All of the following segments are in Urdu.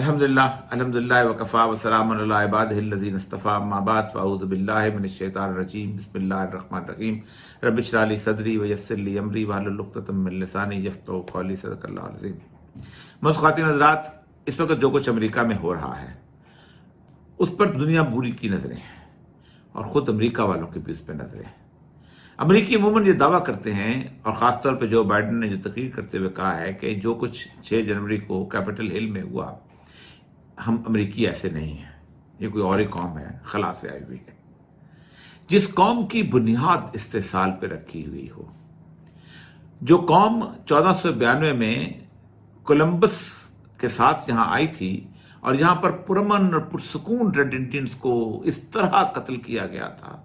الحمدللہ وکفا وسلام علی عبادہ الذین اصطفیٰ اما بعد فاعوذ باللہ من الشیطان الرجیم بسم اللہ الرحمن الرحیم رب اشرح لی صدری ویسر لی امری واحلل عقدۃ من لسانی یفقہوا قولی صدق اللہ العظیم۔ خواتین حضرات، اس وقت جو کچھ امریکہ میں ہو رہا ہے اس پر دنیا بوری کی نظریں ہیں اور خود امریکہ والوں کی بھی اس پہ نظریں ہیں۔ امریکی عموماً یہ دعویٰ کرتے ہیں، اور خاص طور پہ جو بائیڈن نے جو تقریر کرتے ہوئے کہا ہے کہ جو کچھ 6 جنوری کو کیپٹل ہل میں ہوا، ہم امریکی ایسے نہیں ہیں، یہ کوئی اور ہی قوم ہے، خلا سے آئی ہوئی ہے۔ جس قوم کی بنیاد استحصال پہ رکھی ہوئی ہو، جو قوم 1492 میں کولمبس کے ساتھ یہاں آئی تھی اور یہاں پر پرامن اور پرسکون ریڈ انڈینز کو اس طرح قتل کیا گیا تھا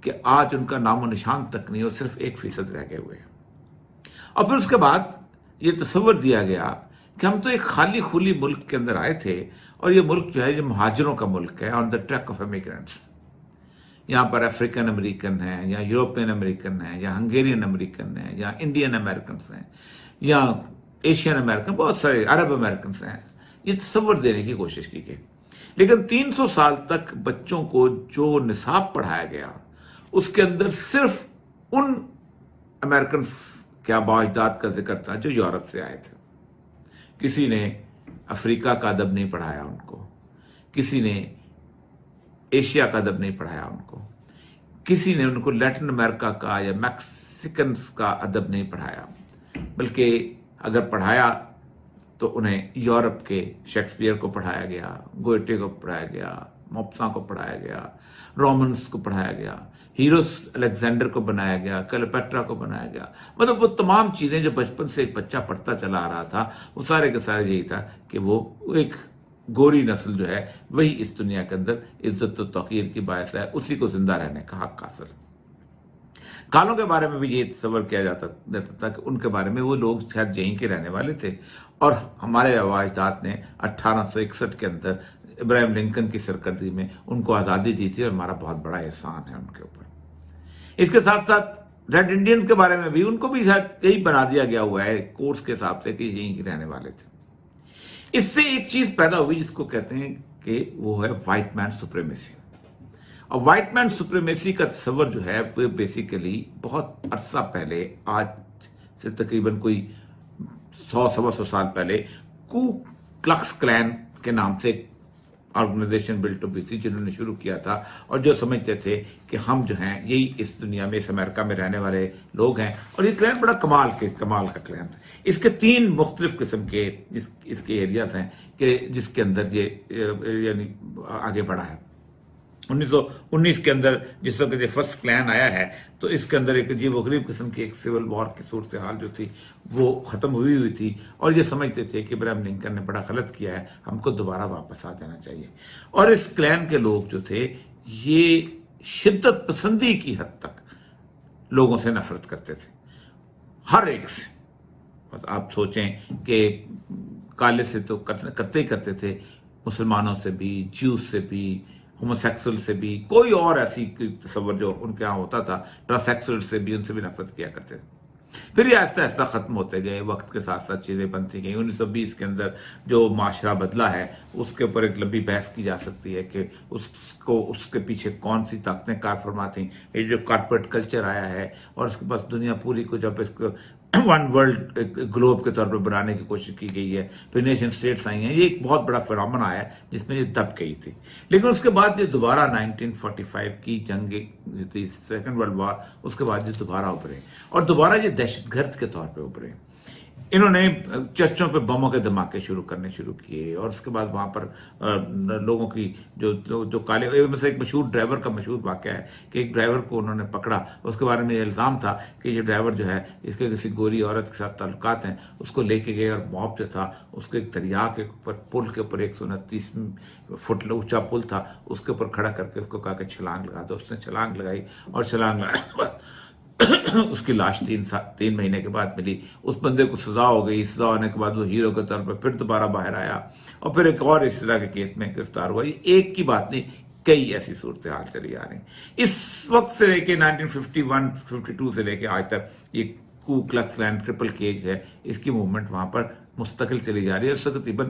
کہ آج ان کا نام و نشان تک نہیں، اور صرف 1% رہ گئے ہوئے۔ اور پھر اس کے بعد یہ تصور دیا گیا کہ ہم تو ایک خالی خولی ملک کے اندر آئے تھے، اور یہ ملک جو ہے یہ مہاجروں کا ملک ہے، آن دا ٹریک آف امیگرینٹس۔ یہاں پر افریقن امریکن ہیں، یا یورپین امریکن ہیں، یا ہنگیرین امریکن ہیں، یا انڈین امریکنس ہیں، یا ایشین امریکن، بہت سارے عرب امریکنس ہیں۔ یہ تصور دینے کی کوشش کی گئی، لیکن 300 سال تک بچوں کو جو نصاب پڑھایا گیا اس کے اندر صرف ان امریکنس کے آباء و اجداد کا ذکر تھا جو یورپ سے آئے تھے۔ کسی نے افریقہ کا ادب نہیں پڑھایا ان کو، کسی نے ایشیا کا ادب نہیں پڑھایا ان کو، کسی نے ان کو لیٹن امریکہ کا یا میکسیکنز کا ادب نہیں پڑھایا، بلکہ اگر پڑھایا تو انہیں یورپ کے شیکسپیئر کو پڑھایا گیا، گوئٹے کو پڑھایا گیا، موپساں کو پڑھایا گیا، رومنس کو پڑھایا گیا، ہیروس الیگزینڈر کو بنایا گیا، کلیوپیٹرا کو بنایا گیا۔ مطلب وہ تمام چیزیں جو بچپن سے ایک بچہ پڑھتا چلا آ رہا تھا، وہ سارے کے سارے یہی تھا کہ وہ ایک گوری نسل جو ہے وہی اس دنیا کے اندر عزت و توقیر کی باعث ہے، اسی کو زندہ رہنے کا حق حاصل۔ کالوں کے بارے میں بھی یہ تصور کیا جاتا تھا کہ ان کے بارے میں وہ لوگ شاید یہیں کے رہنے والے تھے، اور ہمارے آباء و اجداد نے 1861 کے اندر ابراہیم لنکن کی سرکردی میں ان کو آزادی دی تھی، اور ہمارا بہت بڑا احسان ہے ان کے اوپر۔ اس کے ساتھ ساتھ ریڈ انڈینز کے بارے میں بھی ان کو بھی شاید یہی بنا دیا گیا ہوا ہے کورس کے حساب سے کہ یہیں کے رہنے والے تھے۔ اس سے ایک چیز پیدا ہوئی جس کو کہتے ہیں کہ وہ ہے وائٹ مین سپریمیسی۔ اور وائٹ مین سپریمیسی کا تصور جو ہے وہ بیسیکلی بہت عرصہ پہلے، آج سے تقریباً کوئی 100-125 سال پہلے، کو کلکس کلین کے نام سے ایک آرگنائزیشن بلٹ ہوئی تھی جنہوں نے شروع کیا تھا، اور جو سمجھتے تھے کہ ہم جو ہیں یہی اس دنیا میں، اس امریکہ میں رہنے والے لوگ ہیں۔ اور یہ کلین بڑا کمال کا کلین تھا۔ اس کے 3 مختلف قسم کے اس کے ایریاز ہیں کہ جس کے اندر یہ یعنی آگے بڑھا ہے۔ 1919 کے اندر جس وقت یہ فرسٹ کلین آیا ہے تو اس کے اندر ایک عجیب و غریب قسم کی ایک سول وار کی صورتحال جو تھی وہ ختم ہوئی تھی، اور یہ سمجھتے تھے کہ ابراہیم لنکن نے بڑا غلط کیا ہے، ہم کو دوبارہ واپس آ جانا چاہیے۔ اور اس کلین کے لوگ جو تھے یہ شدت پسندی کی حد تک لوگوں سے نفرت کرتے تھے، ہر ایک سے۔ آپ سوچیں کہ کالے سے تو کرتے ہی کرتے تھے، مسلمانوں سے بھی، جیوز سے بھی، ہومو سیکسول سے بھی، کوئی اور ایسی تصور جو ان کے ہاں ہوتا تھا، ٹرانسیکسول سے بھی، ان سے بھی نفرت کیا کرتے تھے۔ پھر یہ آہستہ آہستہ ختم ہوتے گئے، وقت کے ساتھ ساتھ چیزیں بنتی گئیں۔ 1920 کے اندر جو معاشرہ بدلا ہے اس کے اوپر ایک لمبی بحث کی جا سکتی ہے کہ اس کے پیچھے کون سی طاقتیں کار فرما تھیں۔ یہ جو کارپوریٹ کلچر آیا ہے، اور اس کے بعد دنیا پوری کو جب اس کو ون ورلڈ گلوب کے طور پر بنانے کی کوشش کی گئی ہے، پھر نیشن اسٹیٹس آئی ہیں، یہ ایک بہت بڑا فنامنا آیا ہے جس میں یہ دب گئی تھی۔ لیکن اس کے بعد یہ دوبارہ 1945 کی جنگ تھی، سیکنڈ ورلڈ وار، اس کے بعد یہ دوبارہ ابھرے، اور دوبارہ یہ دہشت گرد کے طور پہ ابھرے۔ انہوں نے چرچوں پہ بموں کے دھماکے شروع کیے، اور اس کے بعد وہاں پر لوگوں کی جو کالے، میں سے ایک مشہور ڈرائیور کا مشہور واقعہ ہے کہ ایک ڈرائیور کو انہوں نے پکڑا، اس کے بارے میں یہ الزام تھا کہ یہ ڈرائیور جو ہے اس کے کسی گوری عورت کے ساتھ تعلقات ہیں، اس کو لے کے گئے، اور موب جو تھا اس کو ایک دریا کے اوپر، پل کے اوپر 129 فٹ اونچا پل تھا، اس کے اوپر کھڑا کر کے اس کو کہا کہ چھلانگ لگا دو۔ اس نے چھلانگ لگائی، اور چھلانگ لگانے اس کی لاش 3 مہینے کے بعد ملی۔ اس بندے کو سزا ہو گئی، سزا ہونے کے بعد وہ ہیرو کے طور پر پھر دوبارہ باہر آیا، اور پھر ایک اور اس طرح کے کیس میں گرفتار ہوا۔ یہ ایک کی بات نہیں، کئی ایسی صورتحال چلی آ رہی۔ اس وقت سے لے کے 1951-52 سے لے کے آج تک یہ کو کلکس کلین ٹرپل کیج ہے، اس کی موومنٹ وہاں پر مستقل چلی جا رہی ہے۔ اس سے تقریباً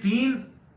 3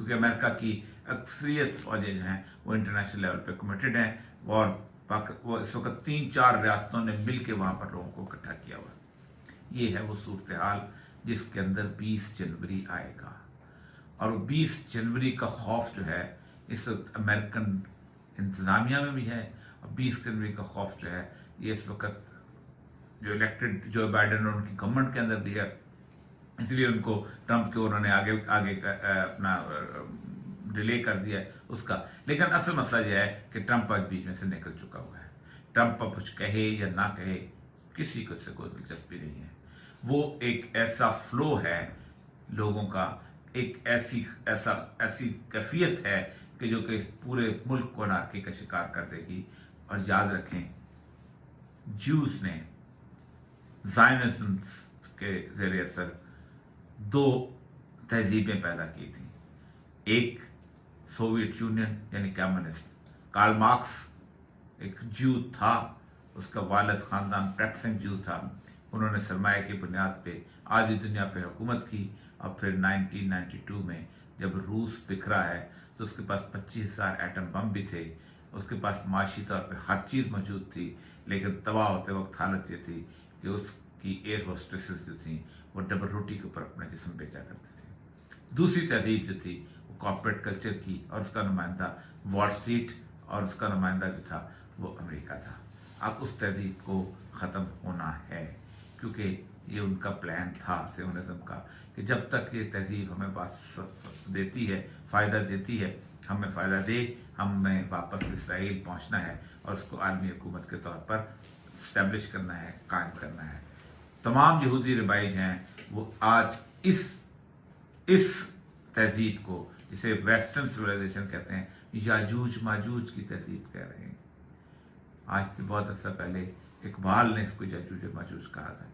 کیونکہ امریکہ کی اکثریت فوجیں جو ہیں وہ انٹرنیشنل لیول پہ کمیٹڈ ہیں، اور وہ اس وقت 3-4 ریاستوں نے مل کے وہاں پر لوگوں کو اکٹھا کیا ہوا ہے۔ یہ ہے وہ صورتحال جس کے اندر 20 جنوری آئے گا، اور 20 جنوری کا خوف جو ہے اس وقت امریکن انتظامیہ میں بھی ہے، اور 20 جنوری کا خوف جو ہے یہ اس وقت جو الیکٹڈ جو بائیڈن اور ان کی گورنمنٹ کے اندر بھی ہے، اس لیے ان کو ٹرمپ کے انہوں نے آگے اپنا ڈیلے کر دیا ہے اس کا۔ لیکن اصل مسئلہ یہ ہے کہ ٹرمپ آج بیچ میں سے نکل چکا ہوا ہے۔ ٹرمپ اب کچھ کہے یا نہ کہے کسی کو اس سے کوئی دلچسپی نہیں ہے۔ وہ ایک ایسا فلو ہے لوگوں کا، ایک ایسی کیفیت ہے کہ جو کہ اس پورے ملک کو انارکی کا شکار کر دے گی۔ اور یاد رکھیں، جوز نے زائنزم کے زیر اثر 2 تہذیبیں پیدا کی تھیں۔ ایک سوویت یونین یعنی کمیونسٹ، کارل مارکس ایک جو تھا، اس کا والد خاندان پریکٹسنگ جو تھا، انہوں نے سرمایہ کی بنیاد پہ آدھی دنیا پہ حکومت کی، اور پھر 1992 میں جب روس بکھرا ہے تو اس کے پاس 25,000 ایٹم بم بھی تھے، اس کے پاس معاشی طور پہ ہر چیز موجود تھی، لیکن تباہ ہوتے وقت حالت یہ تھی کہ اس کی ایئر ہوسٹسز جو تھیں وہ ڈبل روٹی کے اوپر اپنا جسم بیچا کرتے تھے۔ دوسری تہذیب جو تھی وہ کارپوریٹ کلچر کی، اور اس کا نمائندہ وال اسٹریٹ، اور اس کا نمائندہ جو تھا وہ امریکہ تھا۔ اب اس تہذیب کو ختم ہونا ہے، کیونکہ یہ ان کا پلان تھا سیونزم کا کہ جب تک یہ تہذیب ہمیں بات دیتی ہے، فائدہ دیتی ہے، ہمیں فائدہ دے، ہمیں واپس اسرائیل پہنچنا ہے اور اس کو عالمی حکومت کے طور پر اسٹیبلش کرنا ہے، قائم کرنا ہے۔ تمام یہودی ربائج ہیں وہ آج اس تہذیب کو، جسے ویسٹرن سویلائزیشن کہتے ہیں، یاجوج ماجوج کی تہذیب کہہ رہے ہیں۔ آج سے بہت عرصہ پہلے اقبال نے اس کو یاجوج ماجوج کہا تھا۔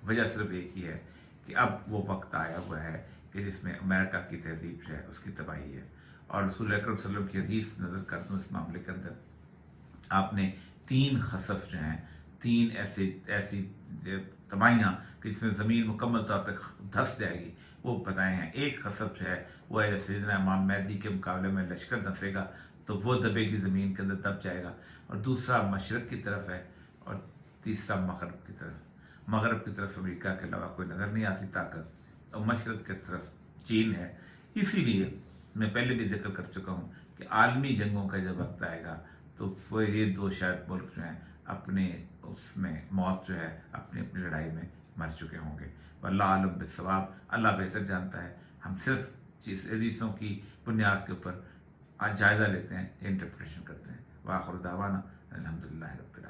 وجہ صرف ایک ہی ہے کہ اب وہ وقت آیا ہوا ہے کہ جس میں امریکہ کی تہذیب جو ہے اس کی تباہی ہے۔ اور رسول اکرم صلی اللہ علیہ وسلم کی حدیث نظر کر دوں اس معاملے کے اندر، آپ نے 3 خسف جو ہیں، 3 ایسی تباہیاں کہ جس میں زمین مکمل طور پہ دھس جائے گی، وہ بتائے ہیں۔ ایک خسف جو ہے وہ ہے سیدنا امام مہدی کے مقابلے میں لشکر دھسے گا تو وہ دبے گی، زمین کے اندر دب جائے گا، اور دوسرا مشرق کی طرف ہے، اور تیسرا مغرب کی طرف۔ مغرب کی طرف امریکہ کے علاوہ کوئی نظر نہیں آتی طاقت، اور مشرق کی طرف چین ہے۔ اسی لیے میں پہلے بھی ذکر کر چکا ہوں کہ عالمی جنگوں کا جب وقت آئے گا تو وہ یہ 2 شاید ملک جو ہیں اپنے اس میں موت جو ہے اپنی لڑائی میں مر چکے ہوں گے۔ واللہ عالم بالصواب، اللہ بہتر جانتا ہے۔ ہم صرف حدیثوں کی بنیاد کے اوپر جائزہ لیتے ہیں، انٹرپریٹیشن کرتے ہیں۔ وآخر دعوانا الحمدللہ رب العالمین۔